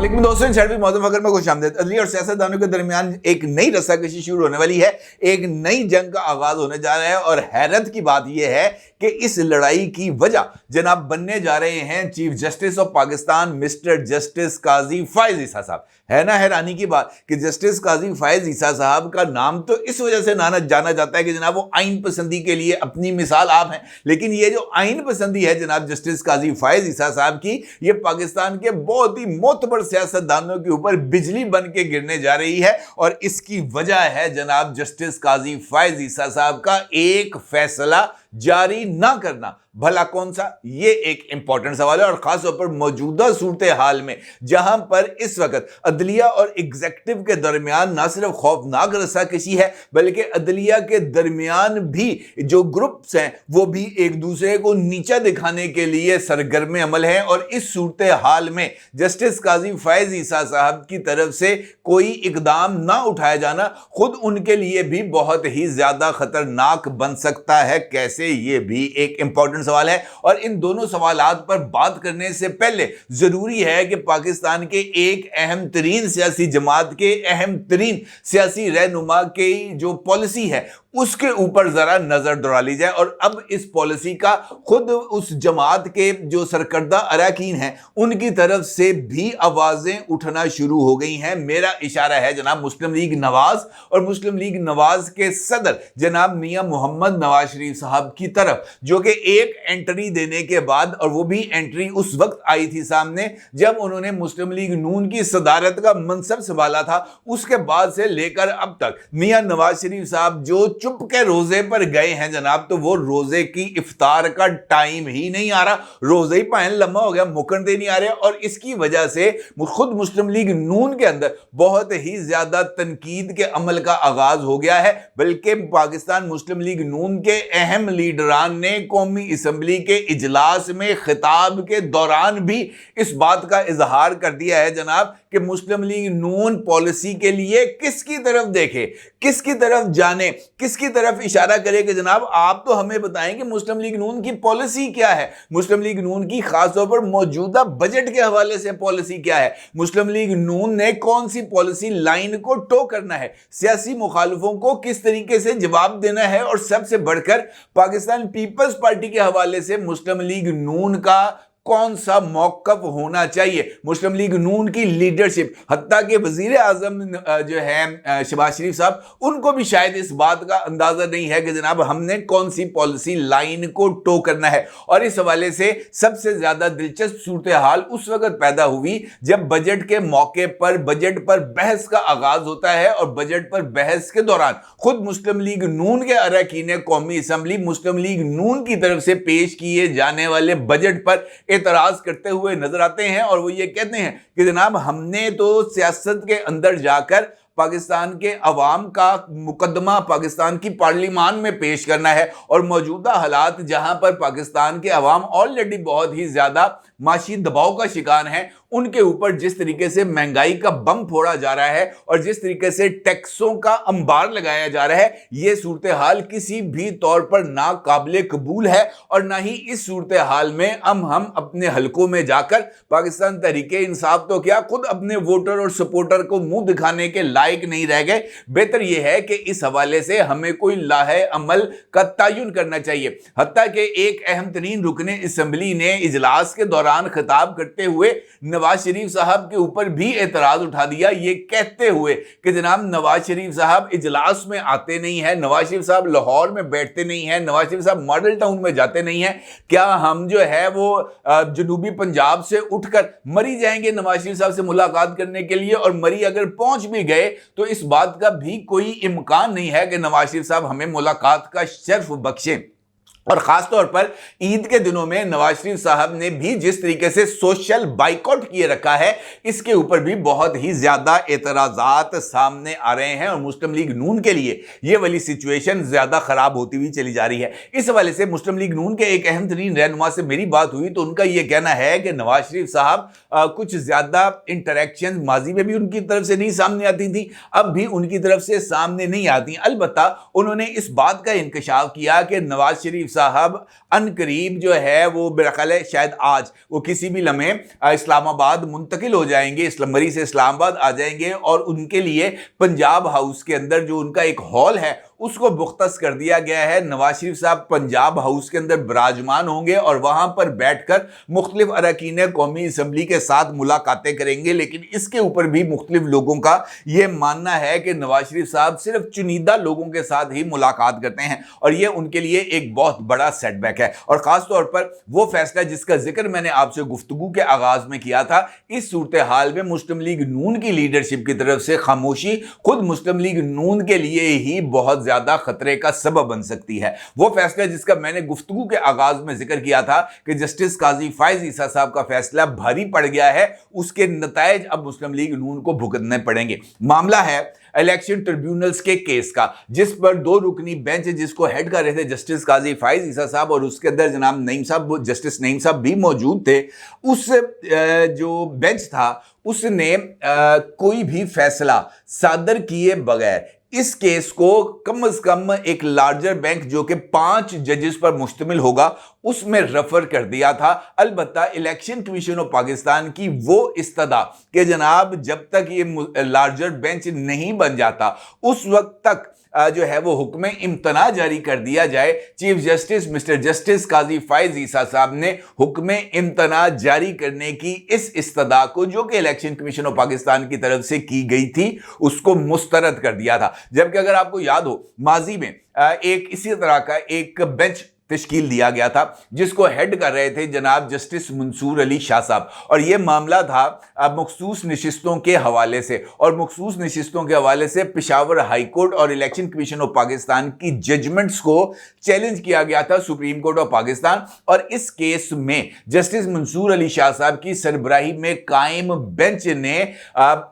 लेकिन दोस्तों छठवीं मौसम फखर में खुश आमदीद। अदलिया और सियासतदानों के दरमियान एक नई रस्साकशी शुरू होने वाली है, एक नई जंग का आगाज होने जा रहा है। और हैरत की बात यह है कि इस लड़ाई की वजह जनाब बनने जा रहे हैं chief justice of Pakistan mister justice काजी फायज ईसा साहब। है ना हैरानी की बात कि जस्टिस काजी फायज ईसा साहब का नाम तो इस वजह से जाना जाता है कि जनाब वो आइन पसंदी के लिए अपनी मिसाल आप हैं। लेकिन ये जो आइन पसंदी है जनाब जस्टिस काजी फायज ईसा साहब की, ये पाकिस्तान के बहुत ही मोतबर सियासतदानों के ऊपर बिजली बन के गिरने जा रही है। और इसकी वजह है जनाब जस्टिस काजी फायज ईसा साहब का एक फैसला जारी ना करना। भला कौन सा, ये एक इंपॉर्टेंट सवाल है। और खासतौर पर मौजूदा सूरत हाल में जहां पर इस वक्त अदलिया और एग्जीक्यूटिव के दरमियान ना सिर्फ खौफनाक रस्साकशी है, बल्कि अदलिया के दरमियान भी जो ग्रुप्स हैं वो भी एक दूसरे को नीचा दिखाने के लिए सरगर्म अमल हैं। और इस सूरत हाल में जस्टिस काजी फायज ईसा साहब की तरफ से कोई इकदाम ना उठाया जाना खुद उनके लिए भी बहुत ही ज्यादा खतरनाक बन सकता है। कैसे, ये भी एक इंपॉर्टेंट सवाल है। और इन दोनों सवालात पर बात करने से पहले जरूरी है कि पाकिस्तान के एक अहम तरीन सियासी जमात के अहम तरीन सियासी रहनुमा की जो पॉलिसी है उसके ऊपर जरा नजर दौड़ा ली जाए। और अब इस पॉलिसी का खुद उस जमात के जो सरकर्दा अरकान हैं उनकी तरफ से भी आवाजें उठना शुरू हो गई हैं। मेरा इशारा है जनाब मुस्लिम लीग नवाज और मुस्लिम लीग नवाज के सदर जनाब मियां मोहम्मद नवाज शरीफ साहब की तरफ, जो कि एक एंट्री देने के बाद, और वो भी एंट्री उस वक्त आई थी सामने जब उन्होंने मुस्लिम लीग नून की सदारत का मनसब संभाला था, उसके बाद से लेकर अब तक मियां नवाज शरीफ साहब जो चुप के रोजे पर गए हैं जनाब, तो वो रोजे की इफ्तार का टाइम ही नहीं आ रहा, रोजे ही पायन लम्बा हो गया, मुकरते नहीं आ रहे। और इसकी वजह से खुद मुस्लिम लीग नून के अंदर बहुत ही ज्यादा तनकीद के अमल का आगाज हो गया है। बल्कि पाकिस्तान मुस्लिम लीग नून के अहम लीडरान ने कौमी असम्बली के इजलास में खिताब के दौरान भी इस बात का इजहार कर दिया है जनाब कि मुस्लिम लीग नून पॉलिसी के लिए किसकी तरफ देखे, किसकी तरफ जाने, किसकी तरफ इशारा करे कि जनाब आप तो हमें बताएं कि मुस्लिम लीग नून की पॉलिसी क्या है, मुस्लिम लीग नून की खासतौर पर मौजूदा बजट के हवाले से पॉलिसी क्या है, मुस्लिम लीग नून ने कौन सी पॉलिसी लाइन को टो करना है, सियासी मुखालिफों को किस तरीके से जवाब देना है। और सबसे बढ़कर पाकिस्तान पीपल्स पार्टी के हवाले से मुस्लिम लीग नून का कौन सा मौकफ होना चाहिए, मुस्लिम लीग नून की लीडरशिप, हत्ता के वजीर आजम जो है शहबाज शरीफ साहब, उनको भी शायद इस बात का अंदाजा नहीं है कि जनाब हमने कौन सी पॉलिसी लाइन को टो करना है। और इस हवाले से सबसे ज्यादा दिलचस्प सूरत हाल उस वक्त पैदा हुई जब बजट के मौके पर बजट पर बहस का आगाज होता है। और बजट पर बहस के दौरान खुद मुस्लिम लीग नून के अरकान कौमी असम्बली मुस्लिम लीग नून की तरफ से पेश किए जाने वाले बजट पर एतराज करते हुए नजर आते हैं। और वो ये कहते हैं कि जनाब हमने तो सियासत के अंदर जाकर पाकिस्तान के अवाम का मुकदमा पाकिस्तान की पार्लियामान में पेश करना है। और मौजूदा हालात जहां पर पाकिस्तान के अवाम ऑलरेडी बहुत ही ज्यादा माशी दबाव का शिकार हैं, उनके ऊपर जिस तरीके से महंगाई का बम फोड़ा जा रहा है और जिस तरीके से टैक्सों का अंबार लगाया जा रहा है, यह सूरत हाल किसी भी तौर पर ना काबिल कबूल है। और ना ही इस सूरत हाल में हम अपने हलकों में जाकर पाकिस्तान तहरीक इंसाफ तो क्या खुद अपने वोटर और सपोर्टर को मुंह दिखाने के लायक नहीं रह गए। बेहतर यह है कि इस हवाले से हमें कोई लाहे अमल का तयन करना चाहिए। हत्ता के एक अहम तरीन रुकने असम्बली ने इजलास के दौरान खिताब करते हुए नवाज शरीफ साहब के ऊपर भी एतराज उठा दिया, ये कहते हुए कि जनाब नवाज शरीफ साहब इजलास में आते नहीं है, नवाज शरीफ साहब लाहौर में बैठते नहीं है, नवाज शरीफ साहब मॉडल टाउन में जाते नहीं है। क्या हम जो है वो जनूबी पंजाब से उठकर मरी जाएंगे नवाज शरीफ साहब से मुलाकात करने के लिए? और मरी अगर पहुंच भी गए तो इस बात का भी कोई इम्कान नहीं है कि नवाज शरीफ साहब हमें मुलाकात का शर्फ बख्शें। और खासतौर पर ईद के दिनों में नवाज शरीफ साहब ने भी जिस तरीके से सोशल बाइकआउट किए रखा है, इसके ऊपर भी बहुत ही ज्यादा एतराजात सामने आ रहे हैं। और मुस्लिम लीग नून के लिए यह वाली सिचुएशन ज्यादा खराब होती हुई चली जा रही है। इस हवाले से मुस्लिम लीग नून के एक अहम तरीन रहनुमा से मेरी बात हुई तो उनका यह कहना है कि नवाज शरीफ साहब कुछ ज्यादा इंटरेक्शन माजी में भी उनकी तरफ से नहीं सामने आती थी, अब भी उनकी तरफ से सामने नहीं आती। अलबत्ता उन्होंने इस बात का इंकशाफ किया कि नवाज शरीफ साहब अनकरीब जो है वो मेरा ख्याल है शायद आज वो किसी भी लम्हे इस्लामाबाद मुंतकिल हो जाएंगे, मरी से इस्लामाबाद आ जाएंगे और उनके लिए पंजाब हाउस के अंदर जो उनका एक हॉल है उसको मुख्तस कर दिया गया है। नवाज शरीफ साहब पंजाब हाउस के अंदर विराजमान होंगे और वहां पर बैठकर मुख्तलिफ अरकान कौमी असम्बली के साथ मुलाकातें करेंगे। लेकिन इसके ऊपर भी मुख्तलिफ लोगों का यह मानना है कि नवाज शरीफ साहब सिर्फ चुनिंदा लोगों के साथ ही मुलाकात करते हैं और यह उनके लिए एक बहुत बड़ा सेटबैक है। और खास तौर पर वो फैसला जिसका जिक्र मैंने आपसे गुफ्तगू के आगाज में किया था, इस सूरत हाल में मुस्लिम लीग नून की लीडरशिप की तरफ से खामोशी खुद मुस्लिम लीग नून के लिए ही बहुत ज्यादा खतरे का सबब बन सकती है। वो फैसला जिसका मैंने गुफ्तगू के आगाज में जिक्र किया था कि जस्टिस काजी फायज ईसा साहब का फैसला भारी पड़ गया है, उसके नतायज अब मुस्लिम लीग नून को भुगतने पड़ेंगे। मामला है इलेक्शन ट्रिब्यूनल्स के केस का, जिस पर 2 रुकनी बेंच जिसको हेड कर रहे थे जस्टिस काजी फायज ईसा साहब और उसके अंदर जनाब नईम साहब, जस्टिस नईम साहब भी मौजूद थे। उस जो बेंच था उसने कोई भी फैसला सादर किए बगैर इस केस को कम से कम एक लार्जर बैंक जो कि 5 जजेस पर मुश्तमिल होगा उसमें रेफर कर दिया था। अलबत्ता इलेक्शन कमीशन ऑफ पाकिस्तान की वो इस्तदा कि जनाब जब तक ये लार्जर बेंच नहीं बन जाता उस वक्त तक जो है वो हुक्म इम्तना जारी कर दिया जाए। चीफ जस्टिस मिस्टर जस्टिस काजी फायज ईसा साहब ने हुक्म इम्तना जारी करने की इस इस्तदा को जो कि इलेक्शन कमीशन ऑफ पाकिस्तान की तरफ से की गई थी उसको मुस्तरद कर दिया था। जबकि अगर आपको याद हो माजी में एक इसी तरह का एक बेंच तश्कील दिया गया था जिसको हेड कर रहे थे जनाब जस्टिस मंसूर अली शाह साहब और यह मामला था मखसूस नशिस्तों के हवाले से, और मखसूस नशिस्तों के हवाले से पेशावर हाई कोर्ट और इलेक्शन कमीशन ऑफ पाकिस्तान की जजमेंट्स को चैलेंज किया गया था सुप्रीम कोर्ट ऑफ पाकिस्तान। और इस केस में जस्टिस मंसूर अली शाह साहब की सरबराही में कायम बेंच ने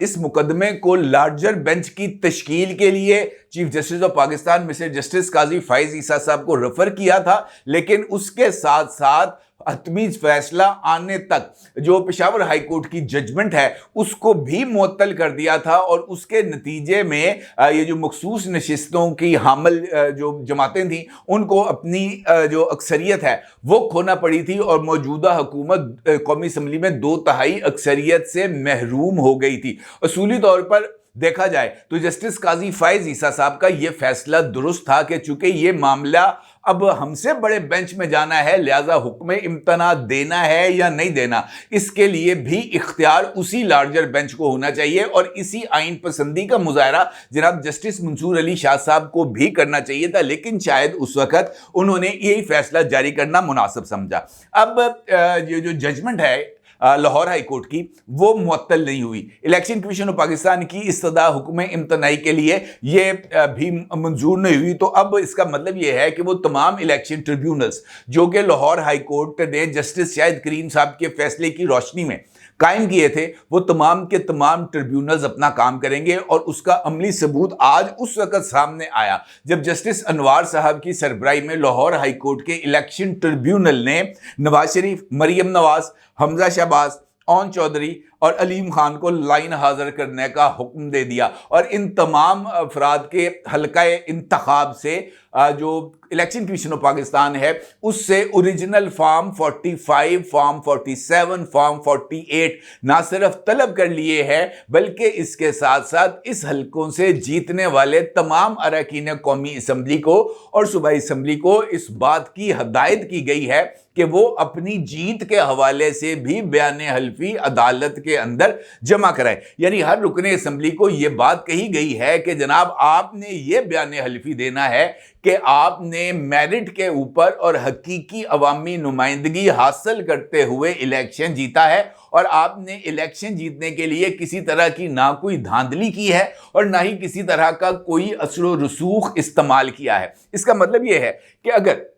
इस मुकदमे को लार्जर बेंच की तश्कील के लिए chief justice of Pakistan mister justice काजी फायज ईसा साहब को रेफर किया था। लेकिन उसके साथ साथ हतमी फैसला आने तक जो पेशावर हाई कोर्ट की जजमेंट है उसको भी मुअत्तल कर दिया था और उसके नतीजे में ये जो मखसूस नशिस्तों की हामिल जो जमातें थी उनको अपनी जो अक्सरियत है वो खोना पड़ी थी और मौजूदा हुकूमत कौमी असम्बली में 2/3 अक्सरियत से महरूम हो गई थी। असूली तौर पर देखा जाए तो जस्टिस काजी फायज ईसा साहब का यह फैसला दुरुस्त था कि चूंकि यह मामला अब हमसे बड़े बेंच में जाना है लिहाजा हुक्म इम्तना देना है या नहीं देना इसके लिए भी इख्तियार उसी लार्जर बेंच को होना चाहिए और इसी आइन पसंदी का मुजाहरा जनाब जस्टिस मंसूर अली शाह साहब को भी करना चाहिए था। लेकिन शायद उस वक्त उन्होंने यही फैसला जारी करना मुनासिब समझा। अब ये जो जजमेंट है लाहौर हाई कोर्ट की वो मुअत्तल नहीं हुई। इलेक्शन कमीशन ऑफ पाकिस्तान की इस्तदा हुक्म इम्तनाई के लिए ये भी मंजूर नहीं हुई। तो अब इसका मतलब ये है कि वो तमाम इलेक्शन ट्रिब्यूनल्स जो कि लाहौर हाई कोर्ट ने जस्टिस शाहिद करीम साहब के फैसले की रोशनी में कायम किए थे वो तमाम के तमाम ट्रिब्यूनल्स अपना काम करेंगे और उसका अमली सबूत आज उस वक्त सामने आया जब जस्टिस अनवार साहब की सरबराही में लाहौर हाई कोर्ट के इलेक्शन ट्रिब्यूनल ने नवाज शरीफ, मरियम नवाज, हमजा शहबाज, ओन चौधरी और अलीम खान को लाइन हाजिर करने का हुक्म दे दिया और इन तमाम अफराद के हल्काए इंतखाब से जो इलेक्शन कमीशन ऑफ पाकिस्तान है उससे ओरिजिनल फॉर्म 45, फॉर्म 47, फॉर्म 48 ना सिर्फ तलब कर लिए हैं बल्कि इसके साथ साथ इस हलकों से जीतने वाले तमाम अरकान कौमी असम्बली को और सूबाई असम्बली को इस बात की हदायत की गई है कि वो अपनी जीत के हवाले से भी बयान हल्फी अदालत के अंदर जमा कराए। यानी हर रुकने असम्बली को यह बात कही गई है कि जनाब आपने ये बयान हल्फी देना है कि आपने मेरिट के ऊपर और हकीकी अवामी नुमाइंदगी हासिल करते हुए इलेक्शन जीता है और आपने इलेक्शन जीतने के लिए किसी तरह की ना कोई धांधली की है और ना ही किसी तरह का कोई असर रसूख इस्तेमाल किया है। इसका मतलब यह है कि अगर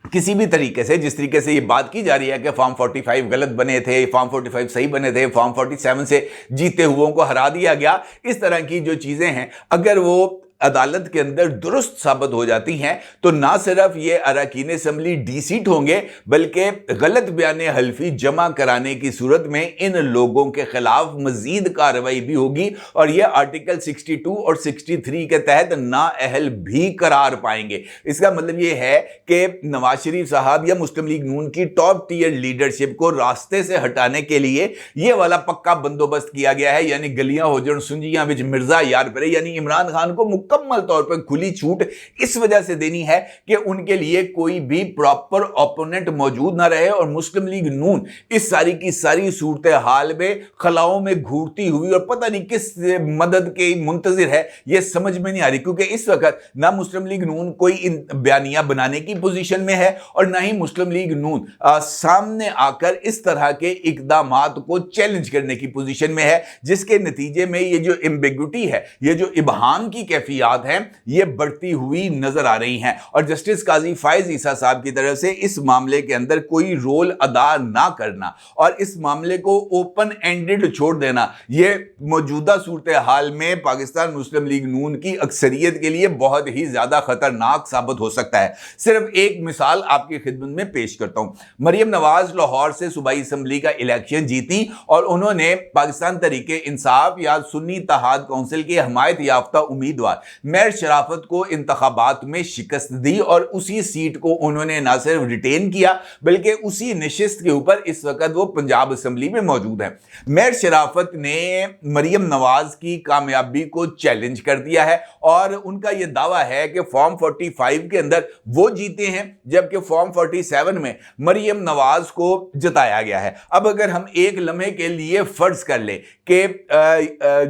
किसी भी तरीके से जिस तरीके से ये बात की जा रही है कि फॉर्म 45 गलत बने थे, फॉर्म 45 सही बने थे, फॉर्म 47 से जीते हुओं को हरा दिया गया, इस तरह की जो चीज़ें हैं अगर वो عدالت کے اندر درست ثابت ہو جاتی ہیں تو نہ صرف یہ اراکین اسمبلی ڈی سیٹ ہوں گے بلکہ غلط بیان حلفی جمع کرانے کی صورت میں ان لوگوں کے خلاف مزید کارروائی بھی ہوگی اور یہ آرٹیکل 62 اور 63 کے تحت نااہل بھی قرار پائیں گے۔ اس کا مطلب یہ ہے کہ نواز شریف صاحب یا مسلم لیگ نون کی ٹاپ ٹیئر لیڈرشپ کو راستے سے ہٹانے کے لیے یہ والا پکا بندوبست کیا گیا ہے، یعنی گلیاں ہو جن سنجیاں وچ مرزا یار پرے، یعنی عمران خان کو مکمل طور پر کھلی چھوٹ اس وجہ سے دینی ہے کہ ان کے لیے کوئی بھی پراپر اوپوننٹ موجود نہ رہے اور مسلم لیگ نون اس ساری کی ساری صورتحال میں خلاؤں میں گھورتی ہوئی اور پتہ نہیں کس مدد کے منتظر ہے، یہ سمجھ میں نہیں آ رہی، کیونکہ اس وقت نہ مسلم لیگ نون کوئی بیانیہ بنانے کی پوزیشن میں ہے اور نہ ہی مسلم لیگ نون سامنے آ کر اس طرح کے اقدامات کو چیلنج کرنے کی پوزیشن میں ہے، جس کے نتیجے میں یہ جو ایمبیگوٹی ہے، یہ جو ابہام کی کیفیات ہیں، یہ بڑھتی ہوئی نظر آ رہی ہیں۔ اور جسٹس قاضی فائز عیسیٰ صاحب کی طرف سے اس معاملے کے اندر کوئی رول ادا نہ کرنا اور اس معاملے کو اوپن اینڈڈ چھوڑ دینا، یہ موجودہ صورتحال میں پاکستان مسلم لیگ نون کی اکثریت کے لیے بہت ہی زیادہ خطرناک ثابت ہو سکتا ہے۔ صرف ایک مثال آپ کی خدمت میں پیش کرتا ہوں۔ مریم نواز لاہور سے صوبائی اسمبلی کا الیکشن جیتی اور انہوں نے پاکستان تحریک انصاف یا سنی اتحاد کونسل کے حمایت یافتہ امیدوار میر شرافت کو انتخابات میں شکست دی اور اسی سیٹ کو انہوں نے نہ صرف ریٹین کیا بلکہ اسی نشست کے اوپر اس وقت وہ پنجاب اسمبلی میں موجود ہیں۔ میر شرافت نے مریم نواز کی کامیابی کو چیلنج کر دیا ہے اور ان کا یہ دعویٰ ہے کہ فارم 45 کے اندر وہ جیتے ہیں جبکہ فارم 47 میں مریم نواز کو جتایا گیا ہے۔ اب اگر ہم ایک لمحے کے لیے فرض کر لیں کہ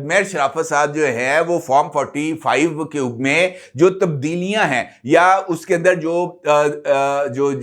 میر شرافت صاحب جو ہے وہ فارم 45 کے میں جو تبدیلیاں ہیں یا اس کے اندر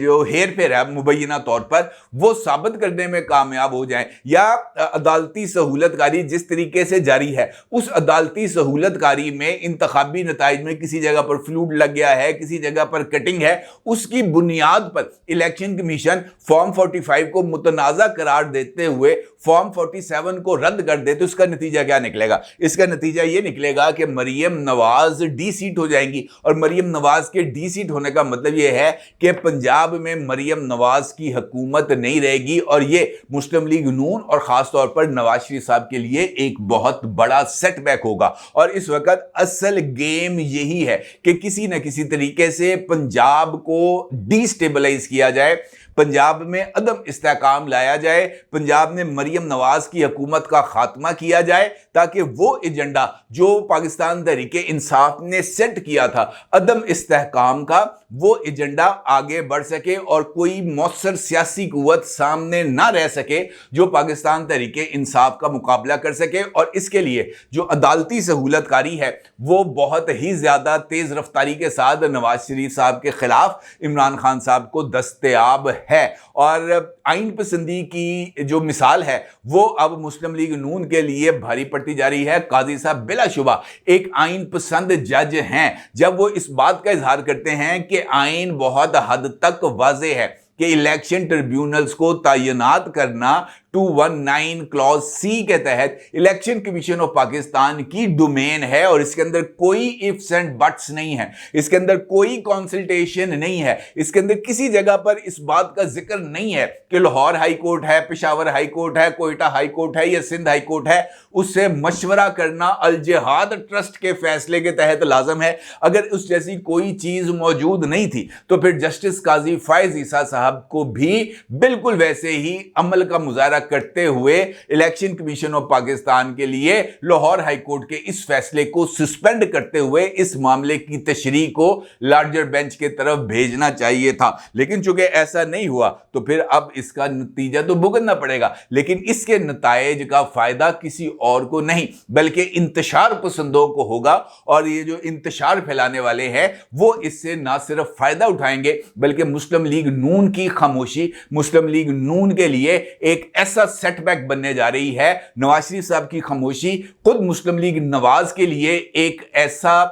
جو ہیر پھیر ہے مبینہ طور پر وہ ثابت کرنے میں کامیاب ہو جائیں یا عدالتی سہولت کاری جس طریقے سے جاری ہے اس عدالتی سہولت کاری میں انتخابی نتائج میں کسی جگہ پر فلوٹ لگ گیا ہے، کسی جگہ پر کٹنگ ہے، اس کی بنیاد پر الیکشن کمیشن فارم 45 کو متنازع قرار دیتے ہوئے فارم 47 کو رد کر دے تو اس کا نتیجہ کیا نکلے گا؟ اس کا نتیجہ یہ نکلے گا کہ مریم نواز ڈی سیٹ ہو جائیں گی اور مریم نواز کے ڈی سیٹ ہونے کا مطلب یہ ہے کہ پنجاب میں مریم نواز کی حکومت نہیں رہے گی اور یہ مسلم لیگ نون اور خاص طور پر نواز شریف صاحب کے لیے ایک بہت بڑا سیٹ بیک ہوگا۔ اور اس وقت اصل گیم یہی ہے کہ کسی نہ کسی طریقے سے پنجاب کو ڈی سٹیبلائز کیا جائے، پنجاب میں عدم استحکام لایا جائے، پنجاب میں مریم نواز کی حکومت کا خاتمہ کیا جائے تاکہ وہ ایجنڈا جو پاکستان تحریک انصاف نے سیٹ کیا تھا عدم استحکام کا، وہ ایجنڈا آگے بڑھ سکے اور کوئی مؤثر سیاسی قوت سامنے نہ رہ سکے جو پاکستان تحریک انصاف کا مقابلہ کر سکے۔ اور اس کے لیے جو عدالتی سہولت کاری ہے وہ بہت ہی زیادہ تیز رفتاری کے ساتھ نواز شریف صاحب کے خلاف عمران خان صاحب کو دستیاب ہے۔ اور آئین پسندی کی جو مثال ہے وہ اب مسلم لیگ نون کے لیے بھاری پڑتی جا رہی ہے۔ قاضی صاحب بلا شبہ ایک آئین پسند جج ہیں جب وہ اس بات کا اظہار کرتے ہیں کہ آئین بہت حد تک واضح ہے کہ الیکشن ٹریبیونلز کو تعینات کرنا 219 کلاز سی کے تحت الیکشن کمیشن آف پاکستان کی ڈومین ہے اور اس کے اندر کوئی ifs and buts نہیں ہے، اس کے اندر کوئی کنسلٹیشن نہیں ہے، اس کے اندر کسی جگہ پر اس بات کا ذکر نہیں ہے کہ لاہور ہائی کورٹ ہے، پشاور ہائی کورٹ ہے، کوئٹہ ہائی کورٹ ہے یا سندھ ہائی کورٹ ہے، اس سے مشورہ کرنا الجہاد ٹرسٹ کے فیصلے کے تحت لازم ہے۔ اگر اس جیسی کوئی چیز موجود نہیں تھی تو پھر جسٹس قاضی فائز عیسیٰ صاحب کو بھی بالکل ویسے ہی عمل کا مظاہرہ کرتے ہوئے الیکشن کمیشن آف پاکستان کے لیے لاہور ہائی کورٹ کے اس فیصلے کو سسپینڈ کرتے ہوئے اس معاملے کی تشریح کو لارجر بینچ کے طرف بھیجنا چاہیے تھا، لیکن چونکہ ایسا نہیں ہوا تو پھر اب اس کا نتیجہ تو بھگتنا پڑے گا، لیکن اس کے نتائج کا فائدہ کسی اور کو نہیں بلکہ انتشار پسندوں کو ہوگا اور یہ جو انتشار پھیلانے والے ہیں وہ اس سے نہ صرف فائدہ اٹھائیں گے بلکہ مسلم لیگ نون کی خاموشی مسلم لیگ نون کے لیے ایک ایسا سیٹ بیک بننے جا رہی ہے۔ نواز شریف صاحب کی خاموشی خود مسلم لیگ نواز کے لیے ایک ایسا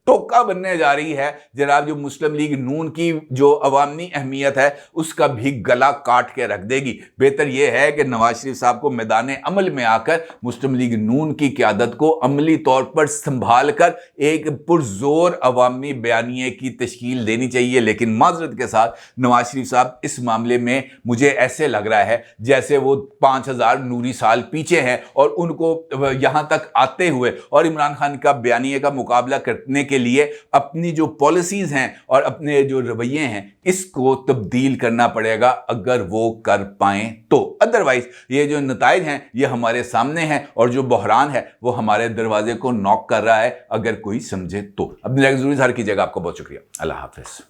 टोका बनने जा रही है जनाब जो मुस्लिम लीग नून की जो अवामी अहमियत है उसका भी गला काट के रख देगी। बेहतर यह है कि नवाज शरीफ साहब को मैदान अमल में आकर मुस्लिम लीग नून की क़यादत को अमली तौर पर संभाल कर एक पुरजोर अवामी बयानिए की तश्कील देनी चाहिए। लेकिन माजरत के साथ नवाज शरीफ साहब इस मामले में मुझे ऐसे लग रहा है जैसे वो 5000 नूरी साल पीछे हैं और उनको यहाँ तक आते हुए और इमरान खान का बयानिए का मुकाबला करने के लिए अपनी जो पॉलिसीज हैं और अपने जो रवैये हैं इसको तब्दील करना पड़ेगा अगर वो कर पाएं तो। अदरवाइज ये जो नताइज हैं ये हमारे सामने हैं और जो बहरान है वो हमारे दरवाजे को नॉक कर रहा है अगर कोई समझे तो। अपनी राय जरूर इज़हार कीजिएगा। आपको बहुत शुक्रिया। अल्लाह हाफिज।